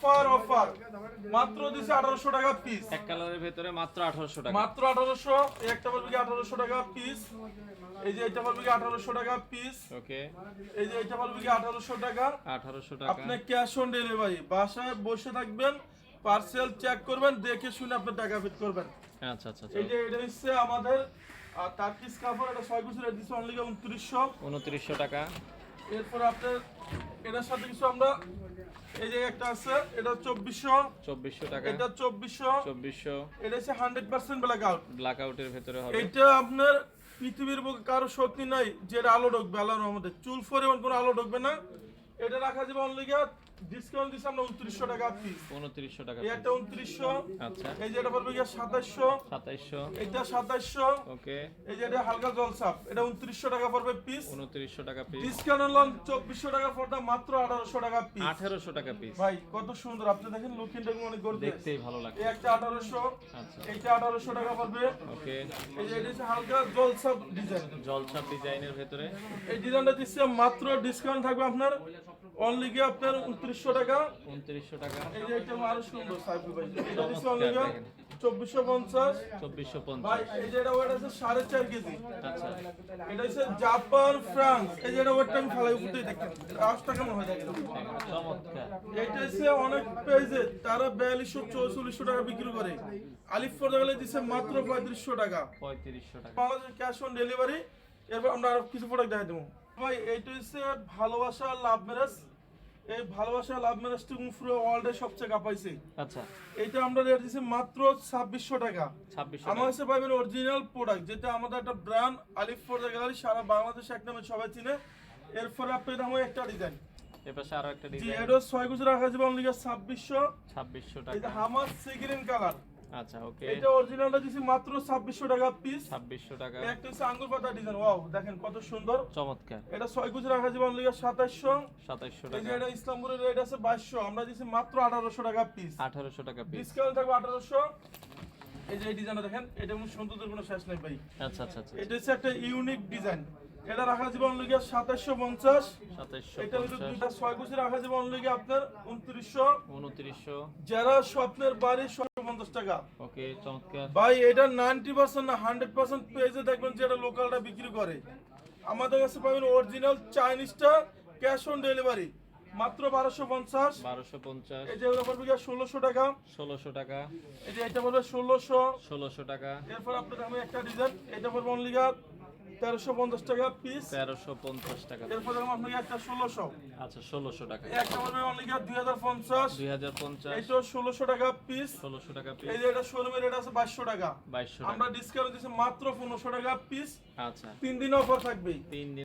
Offer offer মাত্র দিছে 1800 টাকা পিস। এক কালারের ভিতরে মাত্র 1800 টাকা। মাত্র 1800। এই একটা পড়বে কি 1800 টাকা পিস। এই যে এটা পড়বে কি 1800 টাকা পিস। ওকে, এই যে এটা পড়বে কি 1800 টাকা। 1800 টাকা। আপনি ক্যাশ অন ডেলিভারি, বাসায় বসে থাকবেন, পার্সেল চেক করবেন, দেখে শুনে আপনি টাকা পেড করবেন। আচ্ছা আচ্ছা এই যে এটা হচ্ছে আমাদের টার্কিশ কাপড়, এটা 6 গুছের রেট দিছে অনলি 2900। 2900 টাকা। এরপর আপনার এটার সাথে কিছু আমরা এই যে একটা আছে, এটা 2400। 2400 টাকা। এটা 2400। 2400 এটা হচ্ছে 100% ব্ল্যাক আউট। ব্ল্যাক আউটের ভিতরে হবে। এটা আপনার পৃথিবীর বুকে কারো শক্তি নাই যে এটা আলো ঢুকবে, আলোর আমাদের চুল পরিমাণ কোনো আলো ঢুকবে না। এটা রাখা যাবে অনলি ডিসকাউন্ট দিছি আমরা 2900 টাকা পিস। 2900 টাকা। এই একটা 2900। আচ্ছা, এই যে এটা পড়বে গিয়ে 2700। 2700 এটা 2700। ওকে, এই যে এটা হালকা জলসাপ, এটা 2900 টাকা পড়বে পিস। 2900 টাকা পিস। ডিসকাউন্ট হলো 2400 টাকা পড়বে, মাত্র 1800 টাকা পিস। 1800 টাকা পিস। ভাই কত সুন্দর, আপনি দেখেন লুকিংটা অনেক গর্জিয়াস, দেখতেই ভালো লাগছে। এই একটা 1800। আচ্ছা, এইটা 1800 টাকা পড়বে। ওকে, এই যে এটা হচ্ছে হালকা জলসাপ ডিজাইন। জলছাপ ডিজাইনের ভিতরে এই ডিজাইনটা দিচ্ছি মাত্র, ডিসকাউন্ট থাকবে আপনার অনলি গিয়ে আপনার 2900 টাকা। 2900 টাকা। এই যে এটা আরো সুন্দর সাইফুল ভাই, এটা দিচ্ছি চমৎকার অনলি গিয়ে দেখেন। 2450। 2450। ভাই এই যে এটা ওয়েট আছে 4.5 কেজি। আচ্ছা, এটা হচ্ছে জাপান ফ্রান্স। এই যে এটা ওয়েটটা আমি ফেলাই উপরেই দেখেন, 5 টাকা মনে হয় দেখেন। চমৎকার। এটা হচ্ছে অনেক পেজে তারা 4200 4400 টাকা বিক্রি করে, আলিফ ফর গেলে দিচ্ছে মাত্র 3500 টাকা। 3500 টাকা। বাংলাদেশের ক্যাশ অন ডেলিভারি। এরপর আমরা আরো কিছু প্রোডাক্ট দেখাই দেবো। ভাই এইটা হচ্ছে ভালোবাসা লাভ ম্যারেজ। এই ভালোবাসা লাভ ম্যারেজটি পুরো ওয়ার্ল্ডে সবচেয়ে কাঁপাইছে। আচ্ছা, এটা আমরা রেট দিচ্ছি মাত্র 2600 টাকা। 2600 আমার টাকা। কাছে পাইবেন অরিজিনাল প্রোডাক্ট, যেটা আমাদের একটা ব্র্যান্ড আলিফ ফোর্জা গ্যালারি, সারা বাংলাদেশ এক নামে সবাই চিনে। এরপরে আপনার আমার একটা ডিজাইন, এপাশে আরো একটা জি ডিজাইন। এটা 6 গুজ রাখা যাবে অনলি 2600। 2600 এটা টাকা। হামার সি গ্রিন কালার। আচ্ছা, ওকে, এটা অরিজিনালটা দিছি মাত্র 2600 টাকা পিস। 2600 টাকা। একটা হচ্ছে আঙ্গুর পাতা ডিজাইন, ওয়াও দেখেন কত সুন্দর। চমৎকার। এটা 6 গুজ রাখা যাবে অনলি 2700। 2700 এই যে টাকা। এটা ইসলামপুরের রেট আছে 2200, আমরা দিছি মাত্র 1800 টাকা পিস। 1800 টাকা পিস। ডিসকাউন্ট থাকবে 1800। এই যে এই ডিজাইনটা দেখেন, এটা কোনো সৌন্দর্যের কোনো শেষ নাই ভাই। আচ্ছা আচ্ছা আচ্ছা। এটা হচ্ছে একটা ইউনিক ডিজাইন, এটা রাখা যাবে অনলি 2750। এটা হচ্ছে 2750। দুইটা 6 গুছি রাখা যাবে অনলি আপনার 2900। 2900। যারা স্বপ্নের বাড়ি 750 টাকা। ওকে, চমৎকার। ভাই এটা 90% না 100% পেজে দেখবেন যে এটা লোকালটা বিক্রি করে। আমাদের কাছে পাবেন অরিজিনাল চাইনিজটা ক্যাশ অন ডেলিভারি মাত্র 1250। 1250। এই যে এগুলো পড়বে গিয়ে 1600 টাকা। 1600 টাকা। এই যে এটা পড়বে 1600। 1600 টাকা। এরপর আপনাদের আমি একটা ডিজাইন, এটা পড়বে অনলি 1350 টাকা পিস। 1350 টাকা। এরপর আমি আপনাকে একটা 1600। আচ্ছা, 1600 টাকা। একটা পড়বে অনলি 2050। 2050। এইটা 1600 টাকা পিস। 1600 টাকা পিস। এই যে এটা শোরুমের রেট আছে 2200 টাকা। 2200 আমরা টাকা। ডিসকাউন্ট দিচ্ছি মাত্র 1500 টাকা পিস। আচ্ছা, 3 দিন অফার থাকবে। 3 দিন